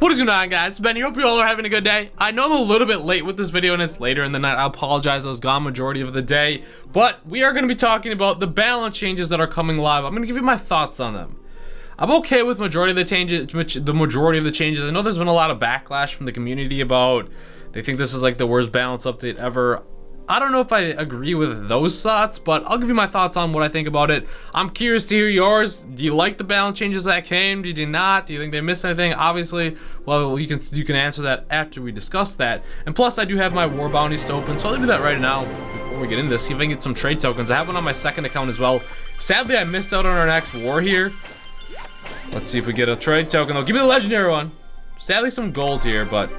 What is going on, guys? It's Ben here. Hope you all are having a good day. I know I'm a little bit late with this video and it's later in the night. I apologize. I was gone majority of the day. But we are going to be talking about the balance changes that are coming live. I'm going to give you my thoughts on them. I'm okay with majority of the changes. I know there's been a lot of backlash from the community about they think this is like the worst balance update ever. I don't know if I agree with those thoughts, but I'll give you my thoughts on what I think about it. I'm curious to hear yours. Do you like the balance changes that came? Did you not? Do you think they missed anything? Obviously, well, you can answer that after we discuss that. And plus, I do have my war bounties to open, so I'll do that right now before we get into this. See if I can get some trade tokens. I have one on my second account as well. Sadly, I missed out on our next war here. Let's see if we get a trade token. They'll give me the legendary one. Sadly, some gold here, but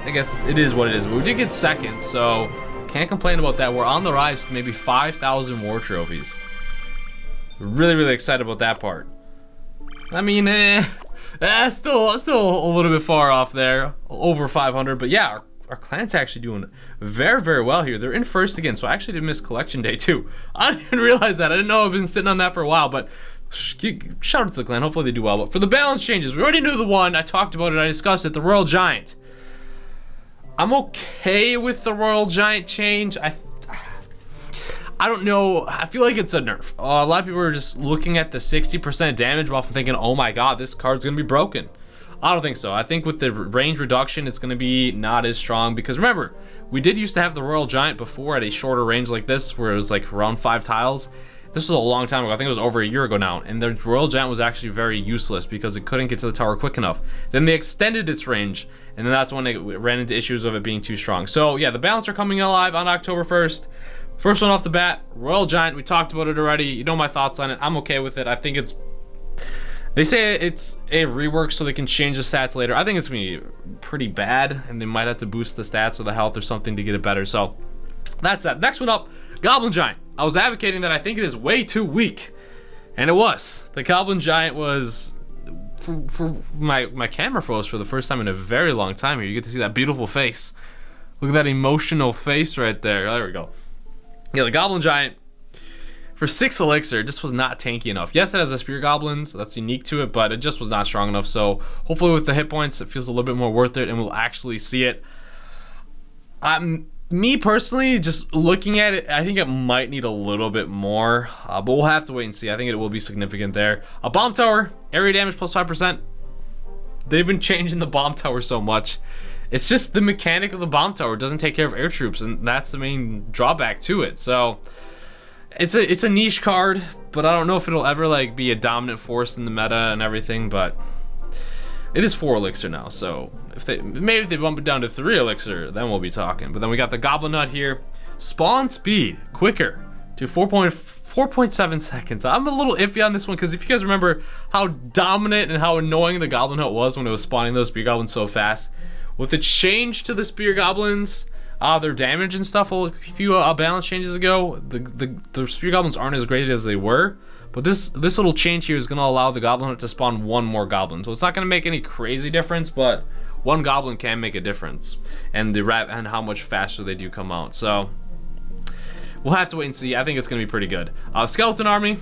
I guess it is what it is. But we did get second, so can't complain about that. We're on the rise to maybe 5,000 war trophies. Really excited about that part. I mean, still a little bit far off there, over 500. But yeah, our clan's actually doing very well here. They're in first again, so I actually did miss collection day too. I didn't even realize that. I didn't know I've been sitting on that for a while, but shout out to the clan. Hopefully they do well. But for the balance changes, we already knew the one. I talked about it. I discussed it. The Royale Giant. I'm okay with the Royale Giant change. I don't know. I feel like it's a nerf. A lot of people are just looking at the 60% damage buff and thinking, oh my god, this card's gonna be broken. I don't think so. I think with the range reduction, it's gonna be not as strong because remember, we did used to have the Royale Giant before at a shorter range like this, where it was like around 5 tiles. This was a long time ago. I think it was over a year ago now. And the Royale Giant was actually very useless because it couldn't get to the tower quick enough. Then they extended its range, and then that's when they ran into issues of it being too strong. So yeah, the balance are coming alive on October 1st. First one off the bat, Royale Giant. We talked about it already. You know my thoughts on it. I'm okay with it. I think it's... They say it's a rework so they can change the stats later. I think it's going to be pretty bad, and they might have to boost the stats or the health or something to get it better. So that's that. Next one up, Goblin Giant. I was advocating that I think it is way too weak, and it was. The Goblin Giant was, for my camera froze for the first time in a very long time here. You get to see that beautiful face. Look at that emotional face right there. There we go. Yeah, the Goblin Giant, for 6 elixir, just was not tanky enough. Yes, it has a Spear Goblin, so that's unique to it, but it just was not strong enough. So hopefully with the hit points, it feels a little bit more worth it, and we'll actually see it. Me personally, just looking at it, I think it might need a little bit more, but we'll have to wait and see. I think it will be significant there. A bomb tower, area damage plus 5%. They've been changing the bomb tower so much. It's just the mechanic of the bomb tower. It doesn't take care of air troops, and that's the main drawback to it. So it's a niche card, but I don't know if it'll ever like be a dominant force in the meta and everything. But it is 4 elixir now, so maybe if they bump it down to 3 elixir, then we'll be talking. But then we got the Goblin Nut here. Spawn speed quicker to 4.7 seconds. I'm a little iffy on this one because if you guys remember how dominant and how annoying the Goblin Nut was when it was spawning those Spear Goblins so fast, with the change to the Spear Goblins, their damage and stuff a few balance changes ago, the Spear Goblins aren't as great as they were. But this little change here is going to allow the Goblin Nut to spawn 1 more Goblin. So it's not going to make any crazy difference, but 1 Goblin can make a difference. And and how much faster they do come out. So we'll have to wait and see. I think it's going to be pretty good. Skeleton Army.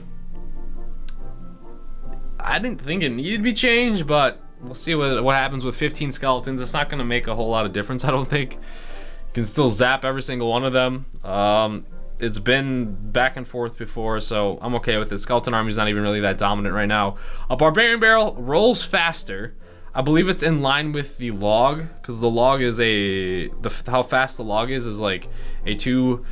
I didn't think it needed to be changed, but we'll see what happens with 15 skeletons. It's not going to make a whole lot of difference, I don't think. You can still zap every single one of them. It's been back and forth before, so I'm okay with it. Skeleton Army's not even really that dominant right now. A Barbarian Barrel rolls faster. I believe it's in line with the log, because the log is how fast the log is like a 2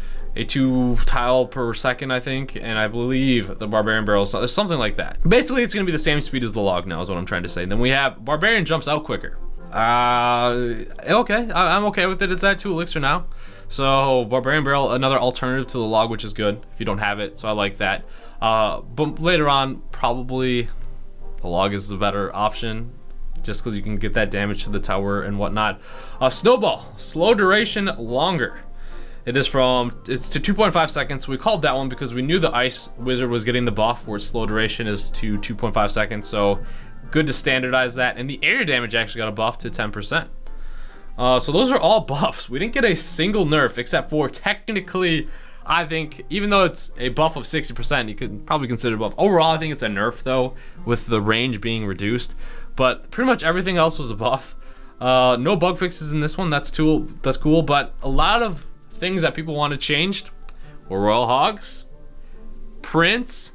tile per second, I think, and I believe the Barbarian Barrel is something like that. Basically, it's going to be the same speed as the log now, is what I'm trying to say. Then we have Barbarian jumps out quicker. Okay, I'm okay with it. It's at 2 elixir now. So Barbarian Barrel, another alternative to the log, which is good if you don't have it. So I like that. But later on, probably the log is the better option, just because you can get that damage to the tower and whatnot. Snowball, slow duration, longer. It's to 2.5 seconds. We called that one because we knew the Ice Wizard was getting the buff where slow duration is to 2.5 seconds. So good to standardize that. And the area damage actually got a buff to 10%. So those are all buffs. We didn't get a single nerf except for technically, I think, even though it's a buff of 60%, you could probably consider it a buff. Overall, I think it's a nerf though, with the range being reduced. But pretty much everything else was a buff. No bug fixes in this one. That's cool. But a lot of things that people wanted changed were Royal Hogs, Prince.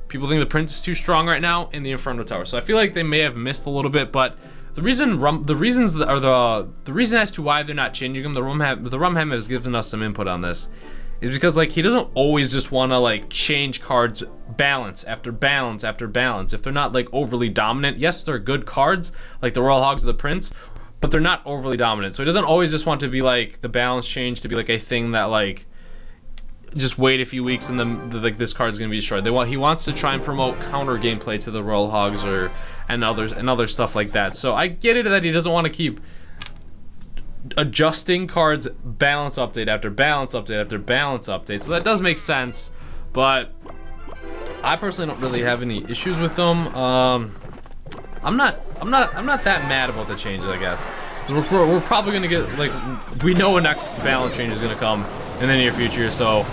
People think the Prince is too strong right now, in the Inferno Tower. So I feel like they may have missed a little bit, but the reason as to why they're not changing them, the Rumham has given us some input on this, is because like he doesn't always just want to like change cards balance after balance after balance. If they're not like overly dominant, yes, they're good cards like the Royal Hogs or the Prince, but they're not overly dominant. So he doesn't always just want to be like the balance change to be like a thing that like just wait a few weeks and then like this card's gonna be destroyed. He wants to try and promote counter gameplay to the Royal Hogs and other stuff like that. So I get it that he doesn't want to keep adjusting cards balance update after balance update after balance update. So that does make sense, but I personally don't really have any issues with them. I'm not that mad about the changes, I guess. We're probably gonna get like, we know a next balance change is gonna come in the near future, so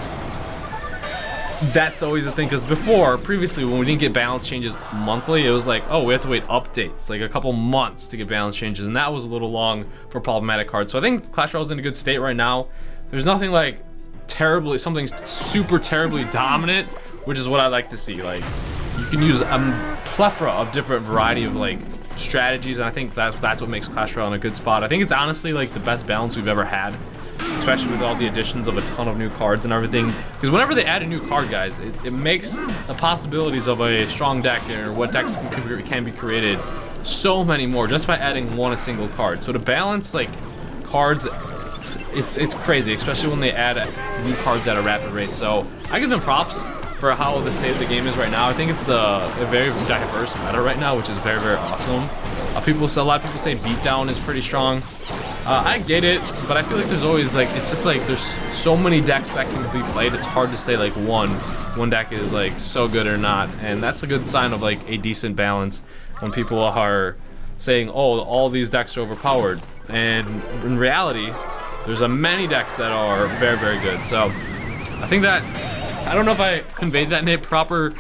that's always a thing. Because previously when we didn't get balance changes monthly, it was like, oh, we have to wait updates like a couple months to get balance changes, and that was a little long for problematic cards. So I think Clash Royale is in a good state right now. There's nothing like something super terribly dominant, which is what I like to see. Like, you can use a plethora of different variety of like strategies, and I think that's what makes Clash Royale in a good spot. I think it's honestly like the best balance we've ever had, especially with all the additions of a ton of new cards and everything. Because whenever they add a new card, guys, it makes the possibilities of a strong deck or what decks can be created so many more just by adding a single card. So to balance like cards, it's crazy, especially when they add new cards at a rapid rate. So I give them props for how the state of the game is right now. I think it's a very diverse meta right now, which is very, very awesome. A lot of people say Beatdown is pretty strong. I get it, but I feel like there's always like, it's just like there's so many decks that can be played. It's hard to say like one deck is like so good or not, and that's a good sign of like a decent balance when people are saying, oh, all these decks are overpowered, and in reality there's many decks that are very, very good. So I think that, I don't know if I conveyed that in a proper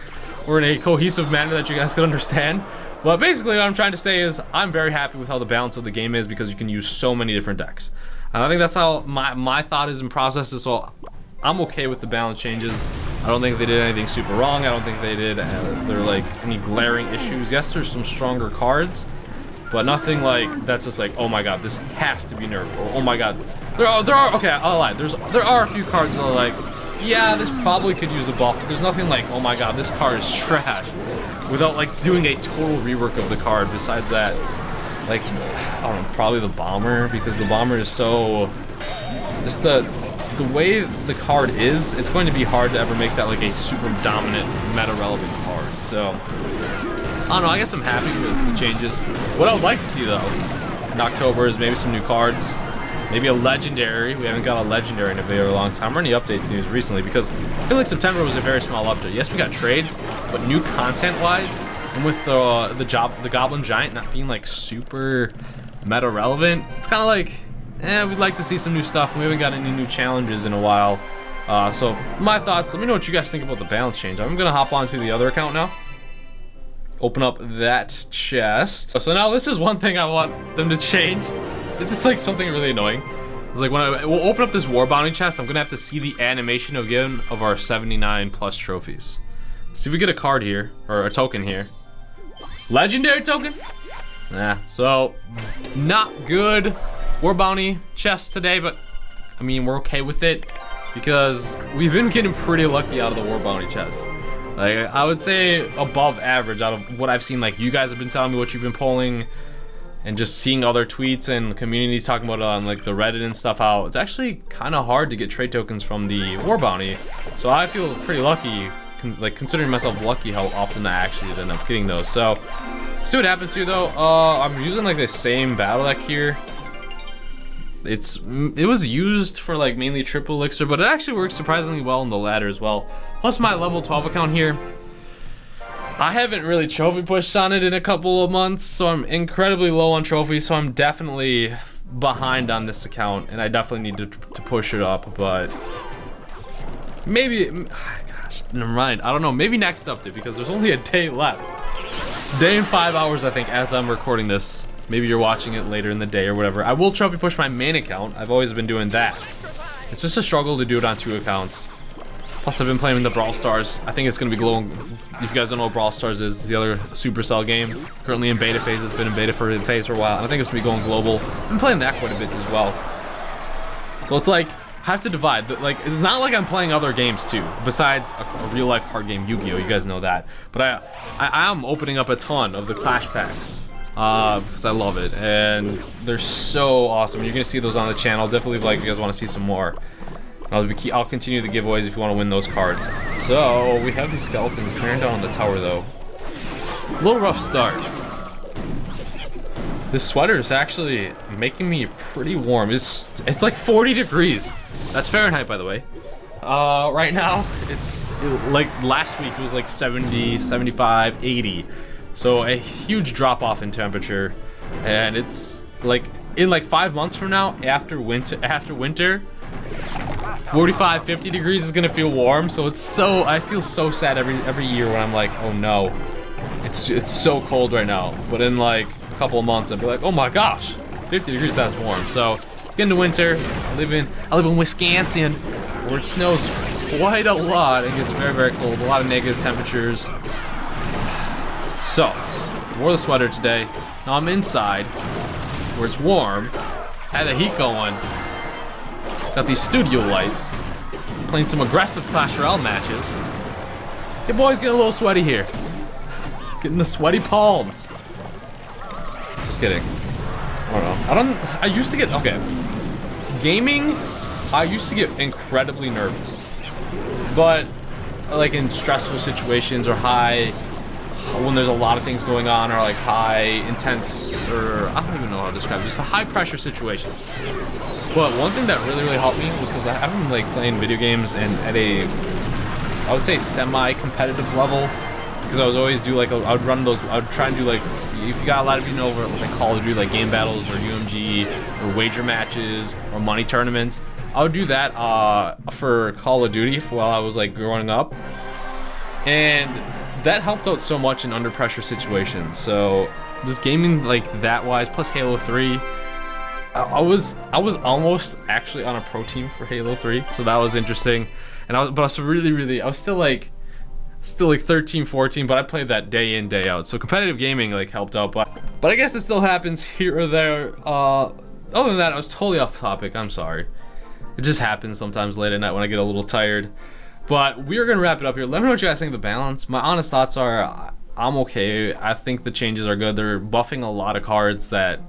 or in a cohesive manner that you guys could understand. But basically what I'm trying to say is I'm very happy with how the balance of the game is, because you can use so many different decks. And I think that's how my thought is and process is. So I'm okay with the balance changes. I don't think they did anything super wrong. I don't think they did there are like any glaring issues. Yes, there's some stronger cards, but nothing like that's just like, oh my god, this has to be nerfed, or oh my god, there are okay, I'll lie, there are a few cards that are like, yeah, this probably could use a buff, but there's nothing like, oh my god, this card is trash, without like doing a total rework of the card. Besides that, like, I don't know, probably the Bomber, because the Bomber is so, just the way the card is, it's going to be hard to ever make that like a super dominant meta relevant card. So I don't know, I guess I'm happy with the changes. What I would like to see though in October is maybe some new cards. Maybe a legendary. We haven't got a legendary in a very long time, or any update news recently, because I feel like September was a very small update. Yes, we got trades, but new content-wise, and with the Goblin Giant not being like super meta relevant, it's kind of like, we'd like to see some new stuff. We haven't got any new challenges in a while. So my thoughts. Let me know what you guys think about the balance change. I'm gonna hop onto the other account now. Open up that chest. So now this is one thing I want them to change. It's just like something really annoying. It's like when we'll open up this war bounty chest, I'm gonna have to see the animation again of our 79 plus trophies. Let's see if we get a card here, or a token here. Legendary token? Nah, so not good war bounty chest today, but I mean, we're okay with it because we've been getting pretty lucky out of the war bounty chest. Like, I would say above average out of what I've seen. Like, you guys have been telling me what you've been pulling, and just seeing other tweets and communities talking about it on like the Reddit and stuff, how it's actually kind of hard to get trade tokens from the war bounty. So I feel pretty lucky, like considering myself lucky how often I actually end up getting those. So see what happens here though. I'm using like the same battle deck here. It was used for like mainly triple elixir, but it actually works surprisingly well in the ladder as well. Plus my level 12 account here, I haven't really trophy pushed on it in a couple of months, so I'm incredibly low on trophies, so I'm definitely behind on this account, and I definitely need to push it up. But maybe, gosh, never mind, I don't know, maybe next update, because there's only a day left. Day and 5 hours, I think, as I'm recording this. maybe you're watching it later in the day or whatever. I will trophy push my main account. I've always been doing that. It's just a struggle to do it on 2 accounts. Plus, I've been playing the Brawl Stars. I think it's going to be glowing. If you guys don't know what Brawl Stars is, it's the other Supercell game. Currently in beta phase. It's been in beta phase for a while. And I think it's going to be going global. I've been playing that quite a bit as well. So it's like, I have to divide. Like, it's not like I'm playing other games too, besides a real-life card game, Yu-Gi-Oh! You guys know that. But I am opening up a ton of the Clash packs. Because I love it. And they're so awesome. You're going to see those on the channel. Definitely leave a like if you guys want to see some more. I'll continue the giveaways if you want to win those cards. So, we have these skeletons clearing down on the tower, though. A little rough start. This sweater is actually making me pretty warm. It's like 40 degrees. That's Fahrenheit, by the way. Right now, like last week, it was like 70, 75, 80. So, a huge drop-off in temperature. And it's like, in like 5 months from now, after winter 45, 50 degrees is gonna feel warm, so I feel so sad every year when I'm like, oh no, it's so cold right now. But in like a couple of months, I'll be like, oh my gosh, 50 degrees, that's warm. So it's getting to winter. I live in Wisconsin, where it snows quite a lot and gets very, very cold. A lot of negative temperatures. So wore the sweater today. Now I'm inside, where it's warm. Had the heat going. Got these studio lights. Playing some aggressive Clash Royale matches. Your boy's getting a little sweaty here. Getting the sweaty palms. Just kidding. I don't know. I used to get, okay. Gaming, I used to get incredibly nervous. But, like in stressful situations or when there's a lot of things going on, or like high, intense, or I don't even know how to describe it, just high pressure situations. But one thing that really helped me was because I've been like playing video games and at a, I would say semi-competitive level, because I would always do like, I would try and do like, if you got a lot of, you know, like Call of Duty, like game battles or UMG or wager matches or money tournaments, I would do that for Call of Duty while I was like growing up. And that helped out so much in under pressure situations. So just gaming like that wise, plus Halo 3, I was almost actually on a pro team for Halo 3, so that was interesting. And I was still like 13, 14, but I played that day in, day out. So competitive gaming like helped out, but I guess it still happens here or there. Other than that, I was totally off topic. I'm sorry. It just happens sometimes late at night when I get a little tired. But we are gonna wrap it up here. Let me know what you guys think of the balance. My honest thoughts are, I'm okay. I think the changes are good. They're buffing a lot of cards that,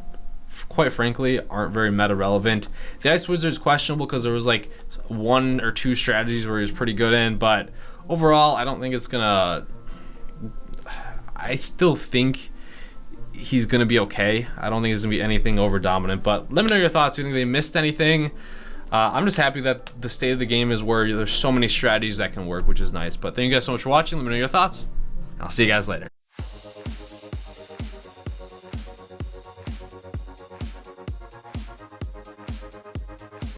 quite frankly, aren't very meta relevant. The Ice Wizard's questionable because there was like 1 or 2 strategies where he was pretty good in, but overall, I don't think it's gonna. I still think he's gonna be okay. I don't think it's gonna be anything over dominant. But let me know your thoughts. Do you think they missed anything? I'm just happy that the state of the game is where there's so many strategies that can work, which is nice. But thank you guys so much for watching. Let me know your thoughts. I'll see you guys later.